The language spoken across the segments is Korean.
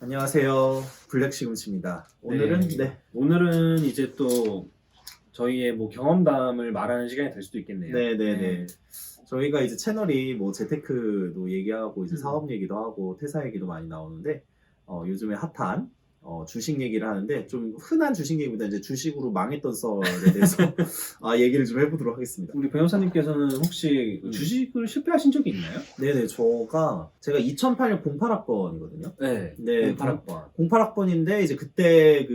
안녕하세요. 블랙시금치입니다. 오늘은 오늘은 이제 또 저희의 뭐 경험담을 말하는 시간이 될 수도 있겠네요. 네네네. 저희가 이제 채널이 뭐 재테크도 얘기하고 이제 사업 얘기도 하고 퇴사 얘기도 많이 나오는데 요즘에 핫한 주식 얘기를 하는데 좀 흔한 주식 얘기보다 이제 주식으로 망했던 썰에 대해서 얘기를 좀 해보도록 하겠습니다. 우리 변호사님께서는 혹시 주식을 실패하신 적이 있나요? 네네. 제가 2008년 08학번이거든요. 네. 08학번. 08학번인데 이제 그때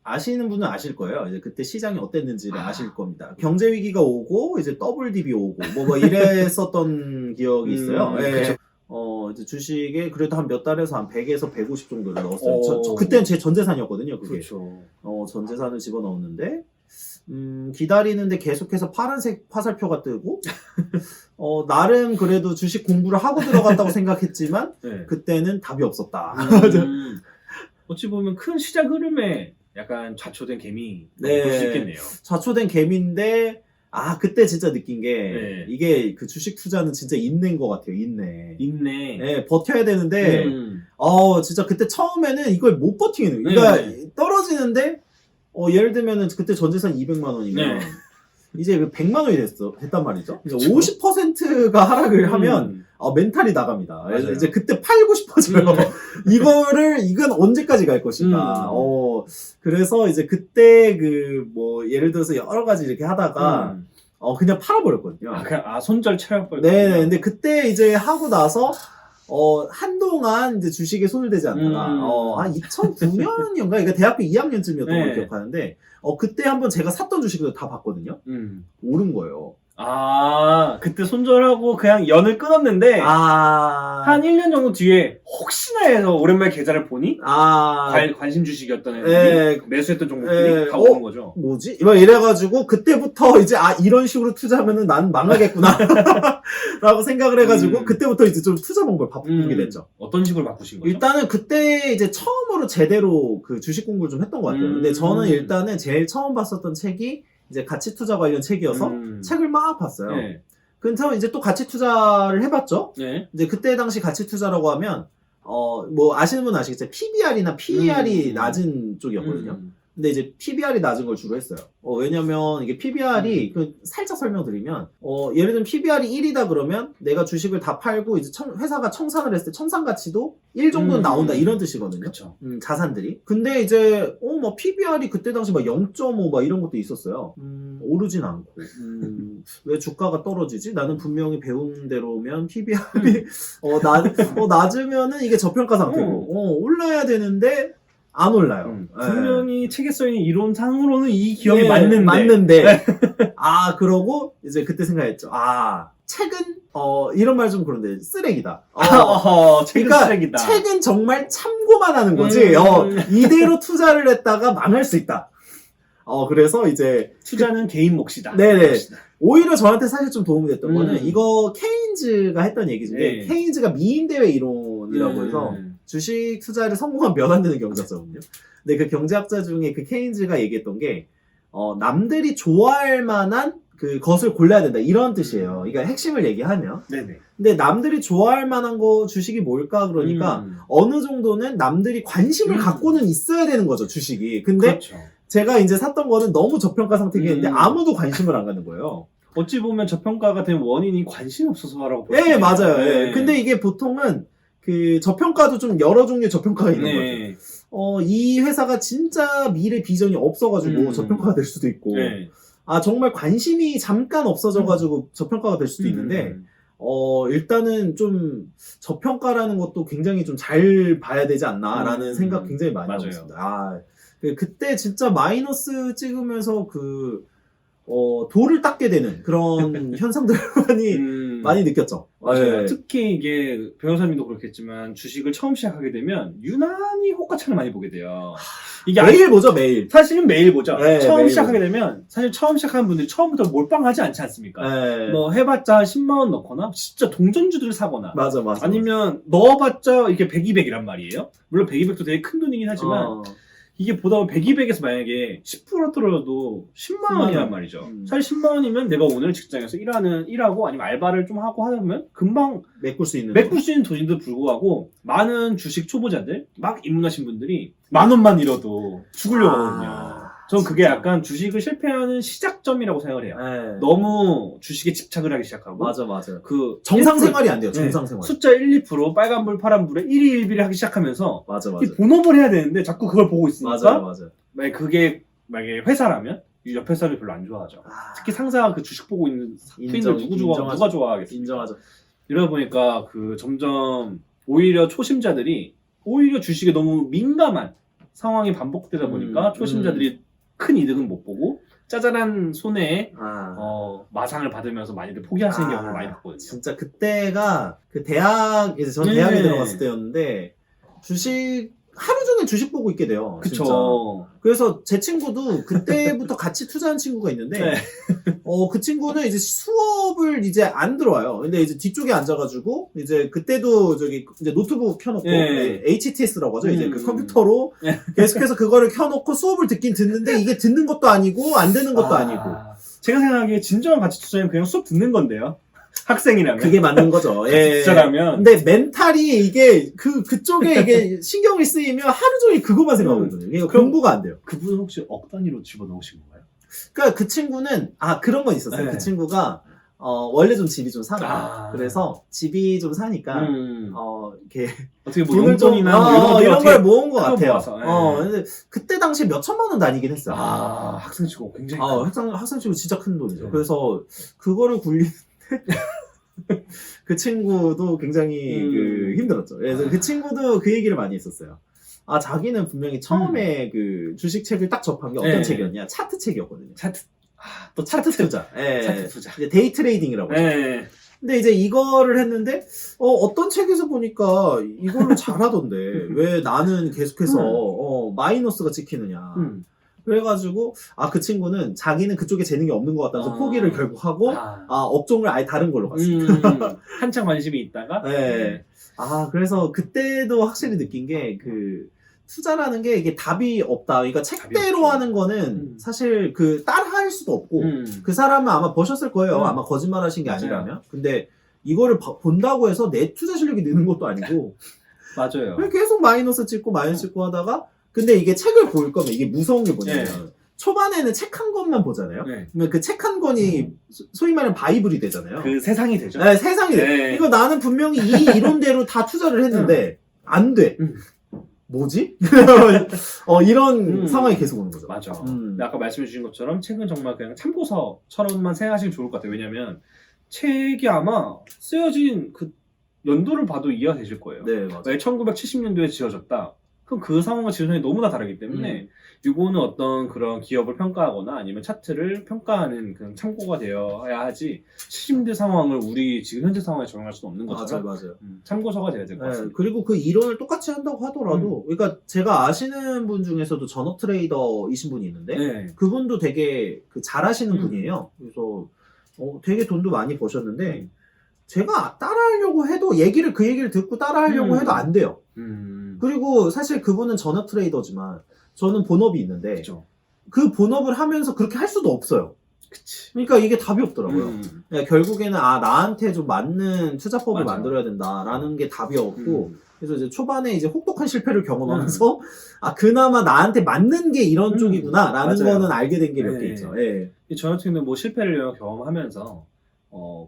아시는 분은 아실 거예요. 이제 그때 시장이 어땠는지를 아실 겁니다. 경제 위기가 오고 이제 WDB 오고 뭐 이랬었던 기억이 있어요. 네. 이제 주식에 그래도 한 몇 달에서 한 100에서 150 정도를 넣었어요. 그때는 제 전 재산이었거든요. 그게. 그렇죠. 전 재산을 집어넣었는데 기다리는데 계속해서 파란색 화살표가 뜨고 나름 그래도 주식 공부를 하고 들어갔다고 생각했지만 그때는 답이 없었다. 어찌 보면 큰 시장 흐름에 약간 좌초된 개미 볼 수 있겠네요. 좌초된 개미인데 그때 진짜 느낀 게 이게 그 주식 투자는 진짜 인내인 것 같아요. 인내. 네, 버텨야 되는데 진짜 그때 처음에는 이걸 못 버티는 거예요. 그러니까 떨어지는데 예를 들면은 그때 전재산 200만 원이면 이제 100만 원이 됐단 말이죠. 그러니까 50%가 하락을 하면 멘탈이 나갑니다. 맞아요. 이제 그때 팔고 싶어져요. 이건 언제까지 갈 것인가. 그래서 이제 그때 예를 들어서 여러 가지 이렇게 하다가 그냥 팔아버렸거든요. 손절 차려버렸거든요. 네, 근데 그때 이제 하고 나서 한동안 이제 주식에 손을 대지 않다가 한 2009년이었가? 그러니까 대학교 2학년쯤이었던 걸 기억하는데 그때 한번 제가 샀던 주식을 다 봤거든요. 오른 거예요. 그때 손절하고 그냥 연을 끊었는데 한 1년 정도 뒤에 혹시나 해서 오랜만에 계좌를 보니 관심 주식이었던 애들이 매수했던 종목들이 다 오른 거죠. 뭐지? 이래가지고 그때부터 이제 이런 식으로 투자하면은 난 망하겠구나 라고 생각을 해가지고 그때부터 이제 좀 투자 방법을 바꾸게 됐죠. 어떤 식으로 바꾸신 거죠? 일단은 그때 이제 처음으로 제대로 그 주식 공부를 좀 했던 것 같아요. 근데 저는 일단은 제일 처음 봤었던 책이 이제 가치 투자 관련 책이어서 책을 막 봤어요. 그래서 이제 또 가치 투자를 해봤죠. 이제 그때 당시 가치 투자라고 하면 아시는 분은 아시겠죠? PBR이나 PER이 낮은 쪽이었거든요. 근데 이제 PBR이 낮은 걸 주로 했어요. 왜냐면 이게 PBR이 살짝 설명드리면 예를 들면 PBR이 1이다 그러면 내가 주식을 다 팔고 이제 회사가 청산을 했을 때 청산 가치도 1 정도는 나온다 이런 뜻이거든요. 그쵸. 자산들이. 근데 이제 PBR이 그때 당시 0.5 이런 것도 있었어요. 오르진 않고. 왜 주가가 떨어지지? 나는 분명히 배운 대로면 PBR이 낮으면은 이게 저평가 상태고 올라야 되는데 안 올라요. 분명히 책에 써있는 이론상으로는 이 기업이 맞는데. 그러고 이제 그때 생각했죠. 책은 이런 말 좀 그런데 쓰레기다. 책은 그러니까 쓰레기다. 책은 정말 참고만 하는 거지. 이대로 투자를 했다가 망할 수 있다. 그래서 이제 투자는 개인 몫이다. 네네. 오히려 저한테 사실 좀 도움이 됐던 거는 이거 케인즈가 했던 얘기 중에 케인즈가 미인대회 이론이라고 해서 주식 투자를 성공하면 몇 안 되는 경제학자거든요. 근데 그 경제학자 중에 그 케인즈가 얘기했던 게 남들이 좋아할 만한 것을 골라야 된다 이런 뜻이에요. 그러니까 핵심을 얘기하면. 근데 남들이 좋아할 만한 주식이 뭘까 그러니까 어느 정도는 남들이 관심을 갖고는 있어야 되는 거죠 주식이. 근데 그렇죠. 제가 이제 샀던 거는 너무 저평가 상태겠는데 아무도 관심을 안 갖는 거예요. 어찌 보면 저평가가 된 원인이 관심 없어서라고 볼 수 있어요. 맞아요. 근데 이게 보통은 저평가도 좀 여러 종류의 저평가가 있는 거죠. 이 회사가 진짜 미래 비전이 없어가지고 저평가가 될 수도 있고, 정말 관심이 잠깐 없어져가지고 저평가가 될 수도 있는데, 일단은 좀 저평가라는 것도 굉장히 좀 잘 봐야 되지 않나라는 생각 굉장히 많이 하고 있습니다. 그때 진짜 마이너스 찍으면서 돌을 닦게 되는 그런 현상들을 많이 느꼈죠. 맞아요. 특히 이게 변호사님도 그렇겠지만 주식을 처음 시작하게 되면 유난히 호가창을 많이 보게 돼요. 이게 매일 보죠, 매일. 사실은 매일 보죠. 처음 매일 시작하게 되면 사실 처음 시작하는 분들이 처음부터 몰빵하지 않지 않습니까? 해봤자 10만 원 넣거나 진짜 동전주들을 사거나 맞아. 아니면 넣어봤자 이게 100, 200이란 말이에요. 물론 100, 200도 되게 큰 돈이긴 하지만 이게 보다 보면 100, 200에서 만약에 10% 떨어져도 10만 원이란 말이죠. 사실 10만 원이면 내가 오늘 직장에서 일하고 아니면 알바를 좀 하고 하다 보면 금방 메꿀 수 있는 돈인데도 불구하고 많은 주식 초보자들, 막 입문하신 분들이 10,000원만 잃어도 죽으려고 하거든요. 전 그게 약간 주식을 실패하는 시작점이라고 생각을 해요. 네. 너무 주식에 집착을 하기 시작하고. 맞아. 그 정상생활이 안 돼요. 정상생활. 네. 숫자 1, 2%, 빨간불, 파란불에 1위 1비를 하기 시작하면서. 맞아. 이 본업을 해야 되는데 자꾸 그걸 보고 있으니까. 맞아. 그게 만약에 회사라면 옆 회사를 별로 안 좋아하죠. 특히 상사가 그 주식 보고 있는 팀들 누가 좋아하겠어요. 인정하죠. 이러다 보니까 그 점점 오히려 초심자들이 오히려 주식에 너무 민감한 상황이 반복되다 보니까 초심자들이 큰 이득은 못 보고 짜잘한 손해에 마상을 받으면서 많이들 포기하시는 경우를 많이 봤거든요. 진짜 그때가 그 이제 전 대학에 들어갔을 때였는데 주식 하루 종일 주식 보고 있게 돼요. 그쵸. 진짜. 그래서 제 친구도 그때부터 같이 투자한 친구가 있는데, 네. 그 친구는 이제 수업을 이제 안 들어와요. 근데 이제 뒤쪽에 앉아가지고, 이제 그때도 이제 노트북 켜놓고, HTS라고 하죠. 이제 그 컴퓨터로 계속해서 그거를 켜놓고 수업을 듣긴 듣는데, 이게 듣는 것도 아니고, 안 되는 것도 아니고. 제가 생각하기에 진정한 가치 투자는 그냥 수업 듣는 건데요. 학생이라면. 그게 맞는 거죠. 투자라면. 근데 멘탈이 이게 그쪽에 이게 신경이 쓰이면 하루 종일 그거만 생각하거든요. 이게 공부가 안 돼요. 그분은 혹시 억 단위로 집어넣으신 건가요? 그러니까 그 친구는 그런 건 있었어요. 네. 그 친구가 원래 좀 집이 좀 살아요. 그래서 집이 좀 사니까 이렇게 어떻게 뭐 용돈이나 이런 걸 모은 것 같아요. 모아서, 근데 그때 당시에 몇 천만 원 다니긴 했어요. 학생치고 굉장히 학생치고 진짜 큰 돈이죠. 그래서 그거를 굴리는데 그 친구도 굉장히 힘들었죠. 그래서 그 친구도 그 얘기를 많이 했었어요. 자기는 분명히 처음에 그 주식책을 딱 접한 게 어떤 책이었냐? 차트 책이었거든요. 또 차트 투자. 차트 투자. 이제 데이 트레이딩이라고 하죠. 근데 이제 이거를 했는데 어떤 책에서 보니까 이걸로 잘하던데 왜 나는 계속해서 마이너스가 찍히느냐. 그래가지고 그 친구는 자기는 그쪽에 재능이 없는 것 같다면서 포기를 결국 하고 업종을 아예 다른 걸로 갔습니다. 한창 관심이 있다가 그래서 그때도 확실히 느낀 게 투자라는 게 이게 답이 없다. 그러니까 책대로 하는 거는 사실 따라 할 수도 없고 그 사람은 아마 버셨을 거예요. 아마 거짓말 하신 게 아니라면. 근데 이거를 본다고 해서 내 투자 실력이 느는 것도 아니고 맞아요. 계속 마이너스 찍고 하다가 근데 이게 책을 볼 거면 이게 무서운 게 뭐냐면 초반에는 책 한 권만 보잖아요. 그러면 그 책 한 권이 소위 말하는 바이블이 되잖아요. 그 세상이 되죠. 네, 세상이 돼. 이거 나는 분명히 이 이론대로 다 투자를 했는데 안 돼. 뭐지? 이런 상황이 계속 오는 거죠. 맞아. 아까 말씀해 주신 것처럼 책은 정말 그냥 참고서처럼만 생각하시면 좋을 것 같아요. 왜냐면 책이 아마 쓰여진 그 연도를 봐도 이해가 되실 거예요. 네, 맞아요. 1970년도에 지어졌다. 그럼 그 상황과 지금이 너무나 다르기 때문에 이거는 어떤 그런 기업을 평가하거나 아니면 차트를 평가하는 그런 참고가 되어야 하지 70년대 상황을 우리 지금 현재 상황에 적용할 수는 없는 것처럼 맞아요. 참고서가 돼야 될 것 같습니다. 그리고 그 이론을 똑같이 한다고 하더라도 그러니까 제가 아시는 분 중에서도 전업 트레이더이신 분이 있는데 그분도 되게 잘하시는 분이에요. 그래서 되게 돈도 많이 버셨는데 제가 따라하려고 해도 그 얘기를 듣고 따라하려고 해도 안 돼요. 그리고 사실 그분은 전업 트레이더지만 저는 본업이 있는데 그쵸. 그 본업을 하면서 그렇게 할 수도 없어요. 그치. 그러니까 이게 답이 없더라고요. 그러니까 결국에는 나한테 좀 맞는 투자법을 만들어야 된다라는 게 답이 없고 그래서 이제 초반에 이제 혹독한 실패를 경험하면서 그나마 나한테 맞는 게 이런 쪽이구나라는 거는 알게 된 게 몇 개 있죠. 저 같은 경우는 뭐 실패를 경험하면서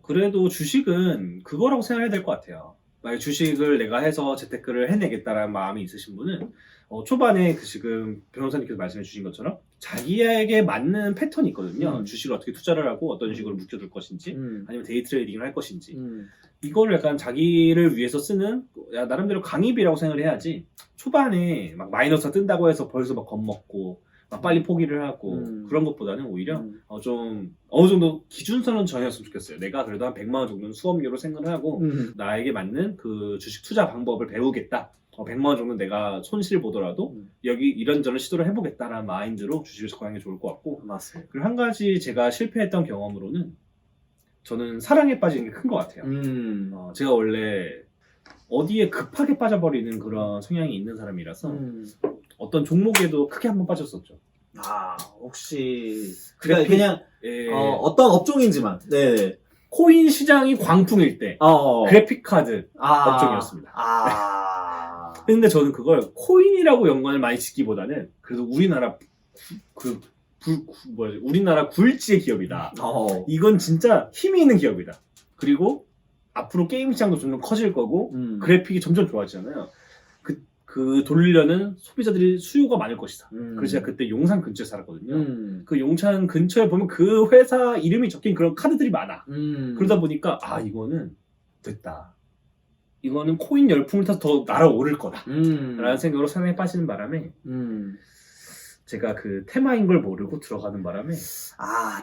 그래도 주식은 그거라고 생각해야 될 것 같아요. 만약 주식을 내가 해서 재테크를 해내겠다라는 마음이 있으신 분은 초반에 지금 변호사님께서 말씀해 주신 것처럼 자기에게 맞는 패턴이 있거든요. 주식을 어떻게 투자를 하고 어떤 식으로 묶여둘 것인지 아니면 데이 트레이딩을 할 것인지 이거를 약간 자기를 위해서 쓰는 나름대로 강의비라고 생각을 해야지 초반에 막 마이너스가 뜬다고 해서 벌써 막 겁먹고 막 빨리 포기를 하고 그런 것보다는 오히려 좀 어느 정도 기준선은 정했으면 좋겠어요. 내가 그래도 한 100만 원 정도는 수업료로 생각을 하고 나에게 맞는 그 주식 투자 방법을 배우겠다. 100만 원 정도 내가 손실을 보더라도 여기 이런저런 시도를 해보겠다라는 마인드로 주식을 접근하는 게 좋을 것 같고 맞습니다. 그리고 한 가지 제가 실패했던 경험으로는 저는 사랑에 빠지는 게 큰 것 같아요. 제가 원래 어디에 급하게 빠져버리는 그런 성향이 있는 사람이라서 어떤 종목에도 크게 한번 빠졌었죠. 혹시 그냥 예. 어떤 업종인지만. 네. 코인 시장이 광풍일 때 그래픽 카드 업종이었습니다. 근데 저는 그걸 코인이라고 연관을 많이 짓기보다는 그래도 우리나라 우리나라 굴지의 기업이다. 이건 진짜 힘이 있는 기업이다. 그리고 앞으로 게임 시장도 점점 커질 거고 그래픽이 점점 좋아지잖아요. 그 돌리려는 소비자들이 수요가 많을 것이다. 그래서 제가 그때 용산 근처에 살았거든요. 그 용산 근처에 보면 그 회사 이름이 적힌 그런 카드들이 많아. 그러다 보니까 이거는 됐다. 이거는 코인 열풍을 타서 더 날아오를 거다. 라는 생각으로 사랑에 빠지는 바람에 제가 그 테마인 걸 모르고 들어가는 바람에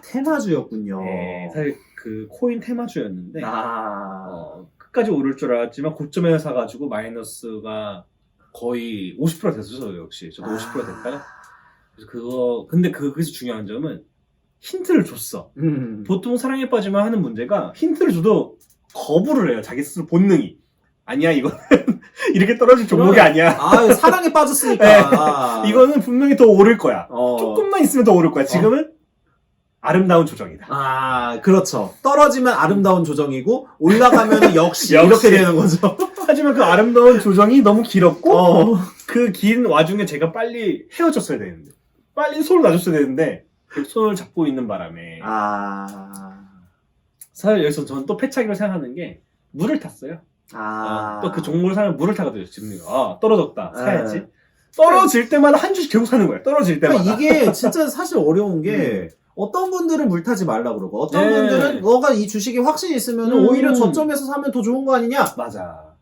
테마주였군요. 네, 사실 그 코인 테마주였는데 끝까지 오를 줄 알았지만 고점에서 사가지고 마이너스가 거의 50% 됐어요. 역시 저도 50% 됐다가 그래서 근데 거기서 중요한 점은 힌트를 줬어. 보통 사랑에 빠지면 하는 문제가 힌트를 줘도 거부를 해요. 자기 스스로 본능이. 아니야 이거는 이렇게 떨어질 종목이 아니야. 사랑에 빠졌으니까. 네. 이거는 분명히 더 오를 거야. 조금만 있으면 더 오를 거야. 지금은 아름다운 조정이다. 그렇죠. 떨어지면 아름다운 조정이고 올라가면 역시 이렇게 되는 거죠. 하지만 그 아름다운 조정이 너무 길었고 그 긴 와중에 제가 빨리 헤어졌어야 되는데 빨리 손을 놔줬어야 되는데 손을 잡고 있는 바람에 사실 여기서 저는 또 패착이라고 생각하는 게 물을 탔어요. 또 그 종목을 사면 물을 타거든요. 지금 떨어졌다 사야지. 떨어질 때마다 한 주씩 계속 사는 거예요. 떨어질 때마다. 이게 진짜 사실 어려운 게 어떤 분들은 물 타지 말라 그러고 어떤 분들은 너가 이 주식에 확신이 있으면 오히려 저점에서 사면 더 좋은 거 아니냐. 맞아.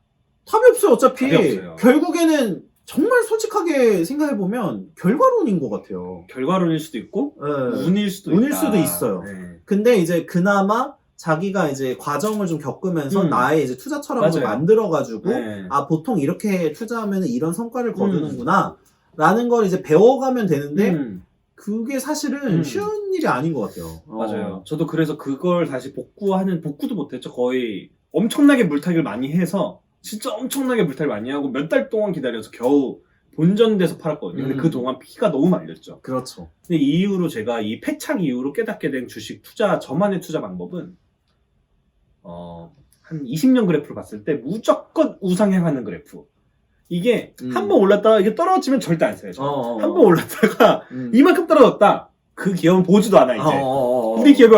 답이 없어요. 어차피 답이 없어요. 결국에는 정말 솔직하게 생각해보면 결과론인 것 같아요. 결과론일 수도 있고 운일 수도 있어요. 근데 이제 그나마 자기가 이제 과정을 좀 겪으면서 나의 이제 투자 철학을 만들어가지고 보통 이렇게 투자하면 이런 성과를 거두는구나 라는 걸 이제 배워가면 되는데 그게 사실은 쉬운 일이 아닌 것 같아요. 맞아요. 저도 그래서 그걸 다시 복구도 못했죠. 거의 엄청나게 물타기를 많이 해서 진짜 엄청나게 물타기를 많이 하고 몇 달 동안 기다려서 겨우 본전돼서 팔았거든요. 근데 그동안 피가 너무 말렸죠. 그렇죠. 근데 이 이후로 제가 이 패착 이후로 깨닫게 된 주식 투자, 저만의 투자 방법은 한 20년 그래프를 봤을 때 무조건 우상향하는 그래프. 이게 한 번 올랐다가 이게 떨어지면 절대 안 사요. 한 번 올랐다가 이만큼 떨어졌다. 그 기업은 보지도 않아 이제. 우리 기업이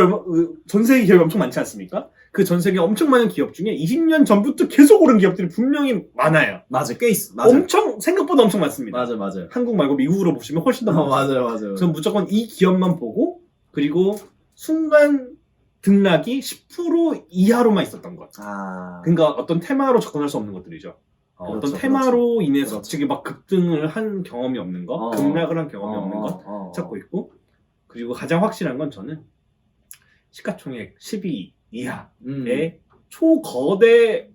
전 세계 기업이 엄청 많지 않습니까? 그 전 세계 엄청 많은 기업 중에 20년 전부터 계속 오른 기업들이 분명히 많아요. 맞아요. 꽤 있어. 맞아요. 생각보다 엄청 많습니다. 맞아요. 한국 말고 미국으로 보시면 훨씬 더 많아요. 맞아요. 저는 무조건 이 기업만 보고 그리고 순간 등락이 10% 이하로만 있었던 것. 그러니까 어떤 테마로 접근할 수 없는 것들이죠. 어떤 테마로 인해서 갑자기 막 급등을 한 경험이 없는 것, 급락을 한 경험이 없는 것 찾고 있고, 그리고 가장 확실한 건 저는 시가총액 12 이하의 초거대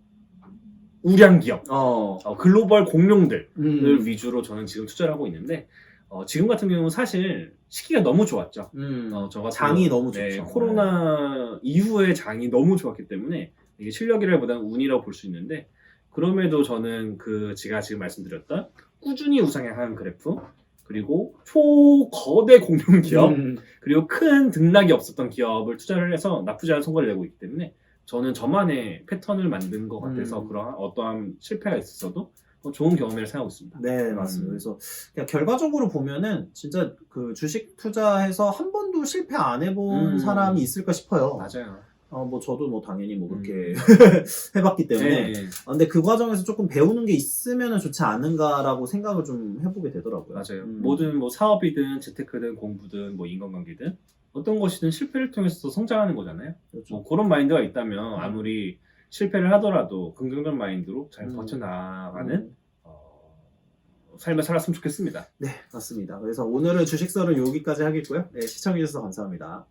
우량 기업, 글로벌 공룡들을 위주로 저는 지금 투자를 하고 있는데, 지금 같은 경우는 사실 시기가 너무 좋았죠. 장이 너무 좋죠. 코로나 이후에 장이 너무 좋았기 때문에 이게 실력이라기보다는 운이라고 볼 수 있는데, 그럼에도 저는 제가 지금 말씀드렸던 꾸준히 우상향하는 그래프, 그리고 초거대 공룡 기업, 그리고 큰 등락이 없었던 기업을 투자를 해서 나쁘지 않은 성과를 내고 있기 때문에 저는 저만의 패턴을 만든 것 같아서 그런 어떠한 실패가 있었어도 좋은 경험이라고 생각하고 있습니다. 네, 맞습니다. 그래서 그냥 결과적으로 보면은 진짜 그 주식 투자해서 한 번도 실패 안 해본 사람이 있을까 싶어요. 맞아요. 저도 당연히 그렇게 해봤기 때문에. 근데 그 과정에서 조금 배우는 게 있으면 좋지 않은가라고 생각을 좀 해보게 되더라고요. 맞아요. 모든 사업이든 재테크든 공부든 인간관계든 어떤 것이든 실패를 통해서 성장하는 거잖아요. 그렇죠. 그런 마인드가 있다면 아무리 실패를 하더라도 긍정적 마인드로 잘 버텨나가는 삶을 살았으면 좋겠습니다. 네, 맞습니다. 그래서 오늘은 주식설은 여기까지 하겠고요. 네, 시청해주셔서 감사합니다.